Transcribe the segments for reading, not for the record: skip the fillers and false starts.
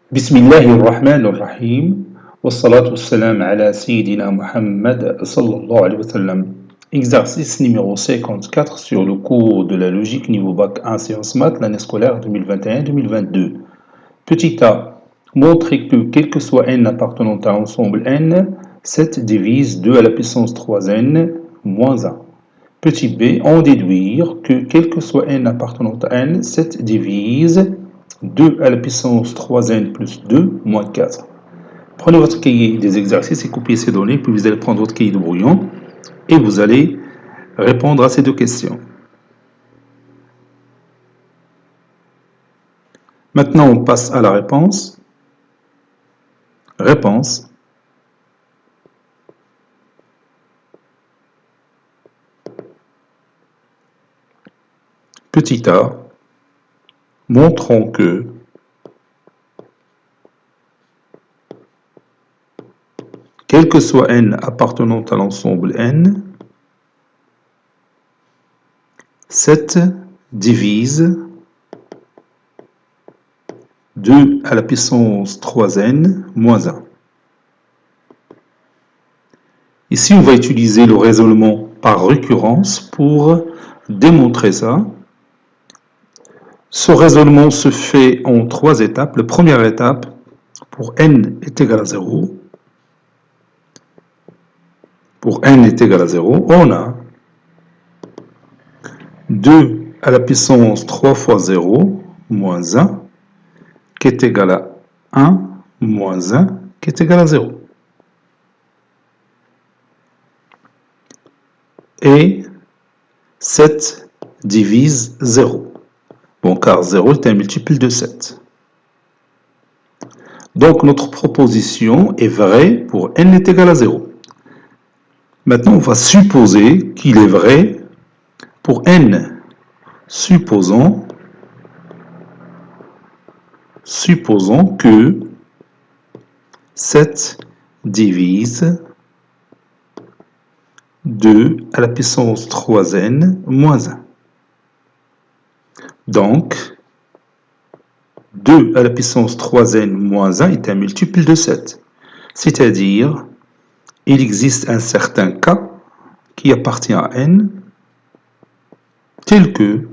بسم الله الرحمن الرحيم والصلاة والسلام على سيدنا Muhammad sallallahu alayhi wa sallam. Exercice numéro 54 sur le cours de la logique niveau bac 1 sciences maths l'année scolaire 2021-2022. Petit a, montrer que quel que soit n appartenant à l'ensemble n, 7 divise 2 à la puissance 3n moins 1. Petit b, en déduire que quel que soit n appartenant à n, 7 divise 2 à la puissance 3n plus 2 moins 4. Prenez votre cahier des exercices et copiez ces données, puis vous allez prendre votre cahier de brouillon et vous allez répondre à ces deux questions. Maintenant, on passe à la réponse. Réponse. Petit a, montrons que quel que soit n appartenant à l'ensemble n, 7 divise 2 à la puissance 3n moins 1. Ici, on va utiliser le raisonnement par récurrence pour démontrer ça. Ce raisonnement se fait en 3 étapes. La première étape, pour n est égal à 0, pour n est égal à 0, on a 2 à la puissance 3 fois 0 moins 1 qui est égal à 1 moins 1 qui est égal à 0. Et 7 divise 0. Bon, car 0 est un multiple de 7. Donc, notre proposition est vraie pour n est égal à 0. Maintenant, on va supposer qu'il est vrai pour n. Supposons que 7 divise 2 à la puissance 3n moins 1. Donc, 2 à la puissance 3n moins 1 est un multiple de 7. C'est-à-dire, il existe un certain cas qui appartient à n, tel que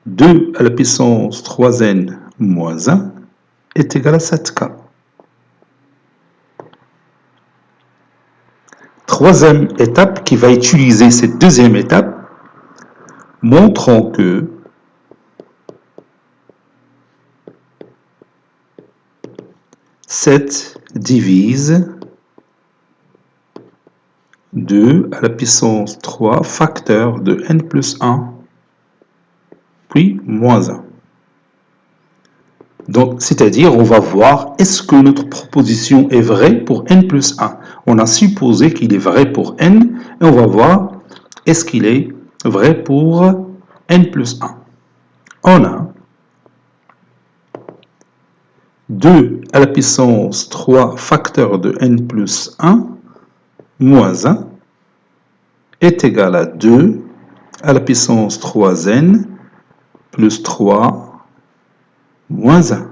2 à la puissance 3n moins 1 est égal à 7k. Troisième étape qui va utiliser cette deuxième étape, montrant que sept divise 2 à la puissance 3 facteur de n plus 1, puis moins 1. Donc, c'est-à-dire, on va voir est-ce que notre proposition est vraie pour n plus 1. On a supposé qu'il est vrai pour n, et on va voir est-ce qu'il est vrai pour n plus 1. On a 2 à la puissance 3 facteur de n plus 1 moins 1 est égal à 2 à la puissance 3n plus 3 moins 1,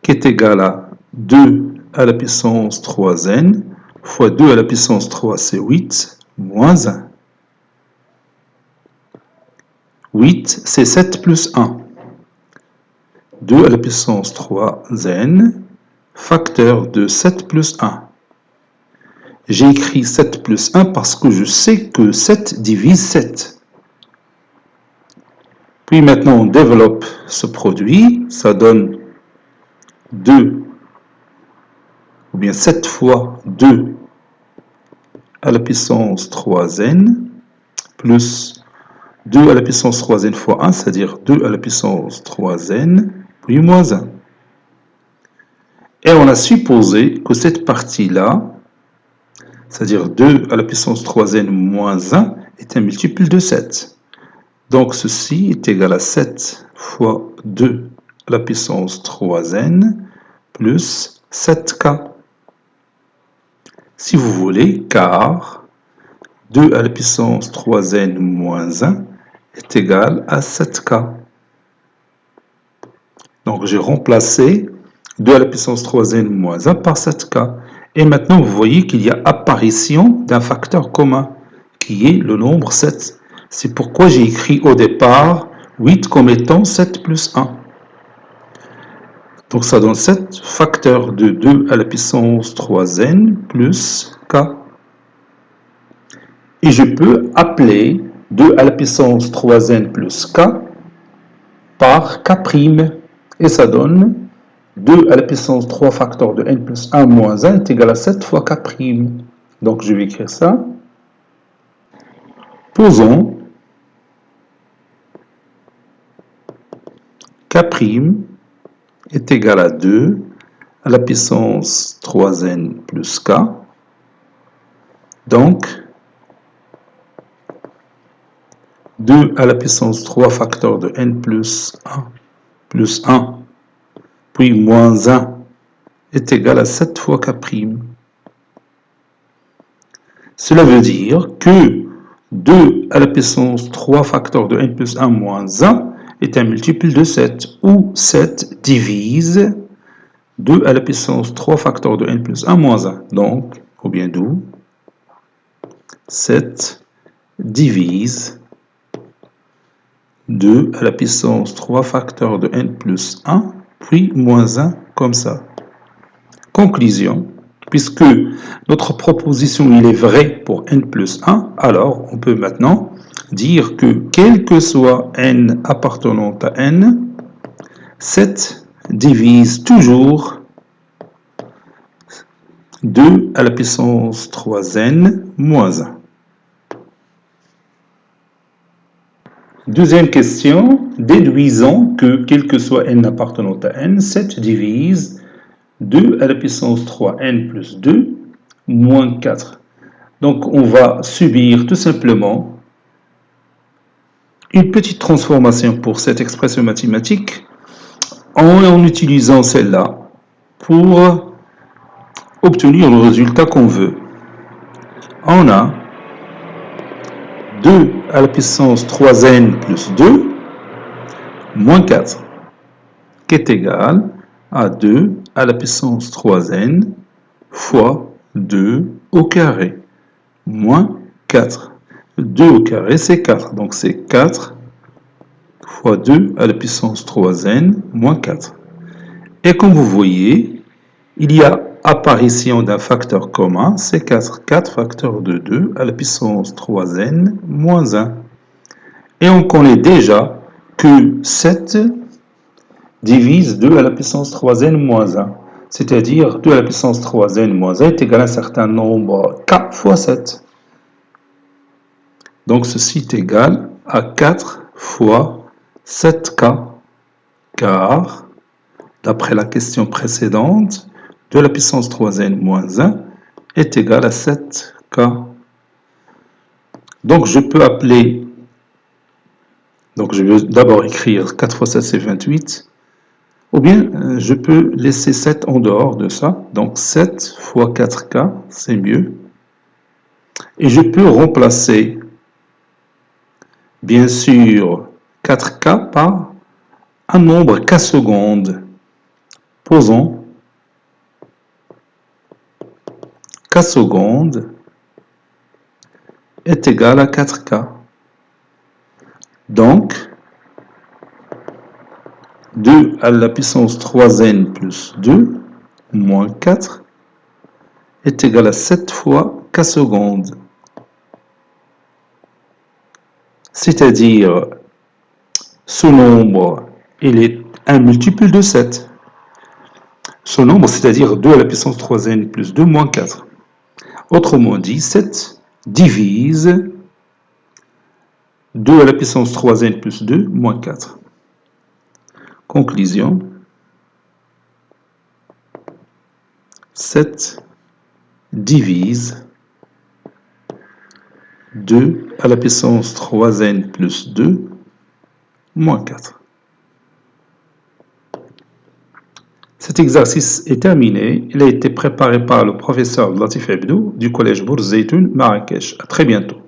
qui est égal à 2 à la puissance 3n fois 2 à la puissance 3, c'est 8, moins 1. 8, c'est 7 plus 1. 2 à la puissance 3n, facteur de 7 plus 1. J'ai écrit 7 plus 1 parce que je sais que 7 divise 7. Puis maintenant, on développe ce produit, ça donne 2, ou bien 7 fois 2 à la puissance 3n, plus 2 à la puissance 3n fois 1, c'est-à-dire 2 à la puissance 3n, puis moins 1. Et on a supposé que cette partie-là, c'est-à-dire 2 à la puissance 3n moins 1, est un multiple de 7. Donc ceci est égal à 7 fois 2 à la puissance 3n plus 7k. Si vous voulez, car 2 à la puissance 3n moins 1 est égal à 7k. Donc j'ai remplacé 2 à la puissance 3n moins 1 par 7k. Et maintenant, vous voyez qu'il y a apparition d'un facteur commun, qui est le nombre 7. C'est pourquoi j'ai écrit au départ 8 comme étant 7 plus 1. Donc ça donne 7 facteurs de 2 à la puissance 3n plus k. Et je peux appeler 2 à la puissance 3n plus k par k'. Et ça donne 2 à la puissance 3 facteurs de n plus 1 moins 1 est égal à 7 fois k'. Donc je vais écrire ça. Posons k' est égal à 2 à la puissance 3n plus k. Donc 2 à la puissance 3 facteurs de n plus 1 puis moins 1 est égal à 7 fois k'. Cela veut dire que 2 à la puissance 3 facteurs de n plus 1 moins 1 est un multiple de 7, où 7 divise 2 à la puissance 3 facteurs de n plus 1 moins 1. Donc, ou bien d'où 7 divise 2 à la puissance 3 facteurs de n plus 1, puis moins 1, comme ça. Conclusion, puisque notre proposition il est vraie pour n plus 1, alors on peut maintenant dire que quel que soit n appartenant à n, 7 divise toujours 2 à la puissance 3n moins 1. Deuxième question, déduisons que quel que soit n appartenant à n, 7 divise 2 à la puissance 3n plus 2 moins 4. Donc on va subir tout simplement une petite transformation pour cette expression mathématique en utilisant celle-là pour obtenir le résultat qu'on veut. On a 2 à la puissance 3n plus 2 moins 4 qui est égal à 2 à la puissance 3n fois 2 au carré moins 4. 2 au carré c'est 4, donc c'est 4 fois 2 à la puissance 3n moins 4. Et comme vous voyez, il y a apparition d'un facteur commun, c'est 4. 4 facteurs de 2 à la puissance 3n moins 1. Et on connaît déjà que 7 divise 2 à la puissance 3n moins 1. C'est-à-dire 2 à la puissance 3n moins 1 est égal à un certain nombre k fois 7. Donc ceci est égal à 4 fois 7k, car, d'après la question précédente, 2 à la puissance 3n moins 1 est égal à 7k. Donc je peux appeler, donc je vais d'abord écrire 4 fois 7 c'est 28, ou bien je peux laisser 7 en dehors de ça, donc 7 fois 4k c'est mieux. Et je peux remplacer bien sûr 4k par un nombre k secondes. Posons k secondes est égal à 4k. Donc, 2 à la puissance 3n plus 2 moins 4 est égal à 7 fois k secondes. C'est-à-dire, ce nombre, il est un multiple de 7. Ce nombre, c'est-à-dire 2 à la puissance 3n plus 2 moins 4. Autrement dit, 7 divise 2 à la puissance 3n plus 2 moins 4. Conclusion, 7 divise 2 à la puissance 3n plus 2 moins 4. Cet exercice est terminé. Il a été préparé par le professeur Latif Abdou du collège Bourz Zeytoun, Marrakech. À très bientôt.